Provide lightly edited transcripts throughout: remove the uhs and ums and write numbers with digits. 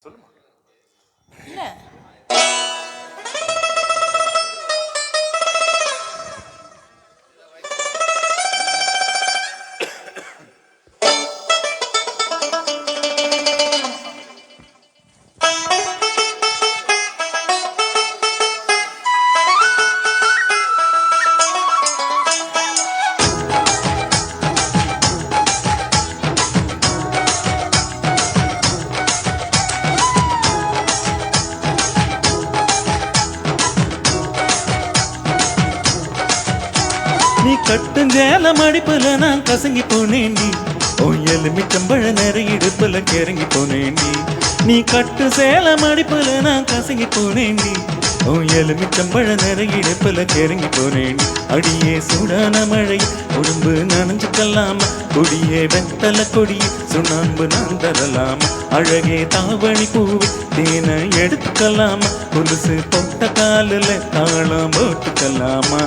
சொல்லுமா இல்ல நீ கட்டுஞ்சேல மடிப்புல நான் கசங்கி போனேண்டி எலுமிச்சம்பழ நிறைய இடுப்புல கிறங்கி போனேண்டி நீ கட்டு சேல மடிப்புல நான் கசங்கி போனேண்டி எலுமிச்சம்பழ நிறைய இடுப்புல கிறங்கி போனேண்டி அடியே சூடான மழை உடம்பு நனைஞ்சுக்கலாமா கொடியே வெத்தல கொடியே சுண்ணாம்பு நான் தரலாமா அழகே தாவணி பூவி தேனை எடுத்துக்கலாமா கொலுசு பொட்ட காலில் தாளம் போட்டுக்கலாமா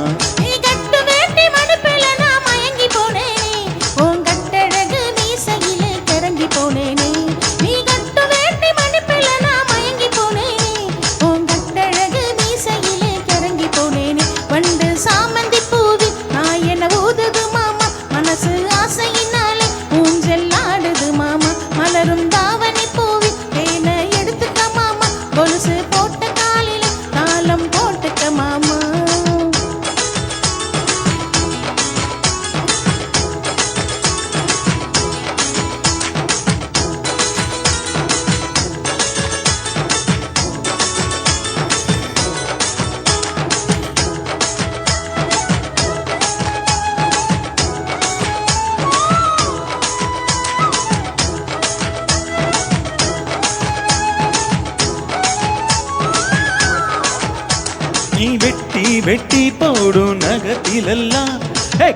நீ வெட்டி வெட்டி போடும் நகத்திலெல்லாம்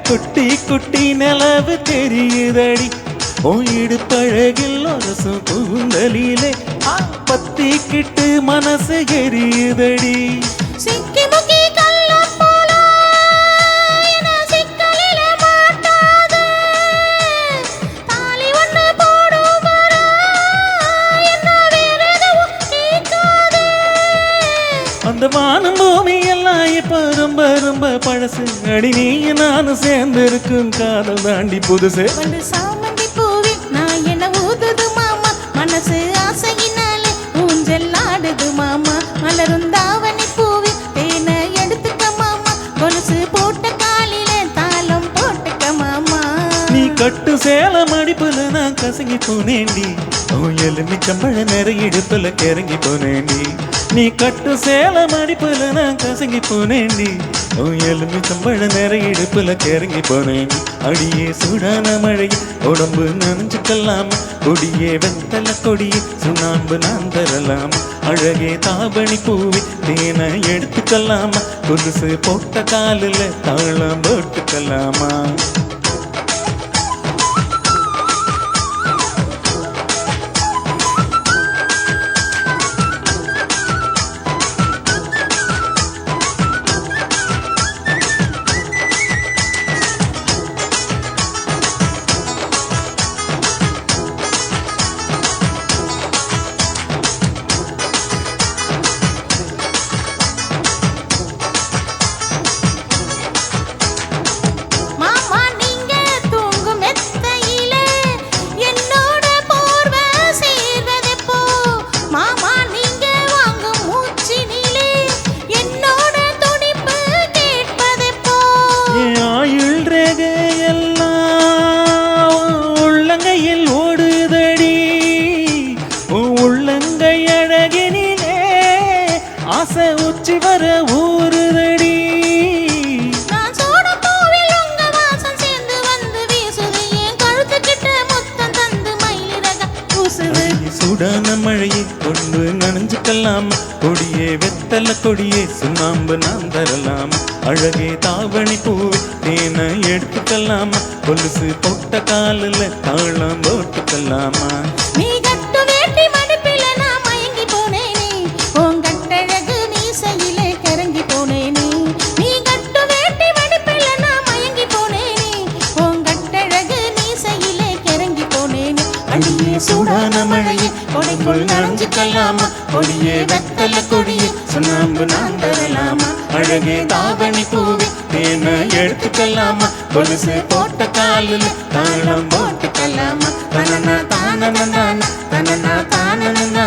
குட்டி குட்டி நிலவு தெரியுதடி இடுப்பழகில் ஒரசும் கூந்தலிலே பத்திக்கிட்டு மனசு எரியுதடி அந்த வானம் பூமி எல்லாம் இப்ப ரொம்ப ரொம்ப பழசு அடி நீ நானும் சேர்ந்து இருக்கும் காதல் தாண்டி புதுசு சாமந்தி பூவி நான் என்ன ஊதுது மாமா மனசு ஆசையினாலே ஊஞ்சல் ஆடுது மாமா மலரும் தாவணி பூவி தேனை எடுத்துக்க மாமா கொலுசு போட்ட காலில தாளம் போட்டுக்க மாமா நீ கட்டு சேல மடிப்புல நான் கசங்கி போனேண்டி எலுமிச்சம்பழ நிறைய இடுப்புல கிறங்கி போனேண்டி நீ கட்டு சேல மடிப்புல நான் கசங்கி போனேண்டி எலுமிச்சம்பழ நிறைய இடுப்புல கிறங்கி போனேண்டி அடியே சூடான மழை உடம்பு நனைஞ்சுக்கலாமா கொடியே வெத்தல கொடியே சுண்ணாம்பு நான் தரலாமா அழகே தாவணி பூவி தேனை எடுத்துக்கலாமா கொலுசு போட்ட காலில் தாளம் போட்டுக்கலாமா ஆசை உச்சி வர ஊறுதடி நான் சோட பூவில் உங்க வாசம் சேர்ந்து வந்து வீசுது என் கழுத்துக்கிட்ட முத்தம் தந்து மயிலிறக பூசுது சூடான மழையை கொண்டு நனைஞ்சுக்கலாமா கொடியே வெத்தல கொடியே சுண்ணாம்பு நான் தரலாமா அழகே தாவணி பூவி தேனை எடுத்துக்கலாமா கொலுசு போட்ட காலில் தாளம் போட்டுக்கலாமா நீ கட்டு வேட்டி மடிப்பில நான் மயங்கி போனேனே உன் கட்டழகு மீசையிலே கிறங்கி போனேனே நீ கட்டு வேட்டி மடிப்பில நான் மயங்கி போனேனே உன் கட்டழகு மீசையிலே கிறங்கி போனேனே அடியே சூடான மழையே கொடைக்குள் நனைஞ்சுக்க எடுத்துக்கலாமா கொடியே வெத்தல கொடியே சுண்ணாம்பு நான் தரலாமா அழகே தாவணி பூவே தேனை எடுத்துக்கலாமா கொலுசு போட்ட காலில் தாளம் போட்டுக்கலாமா தனனா தானனா தானனா தானனா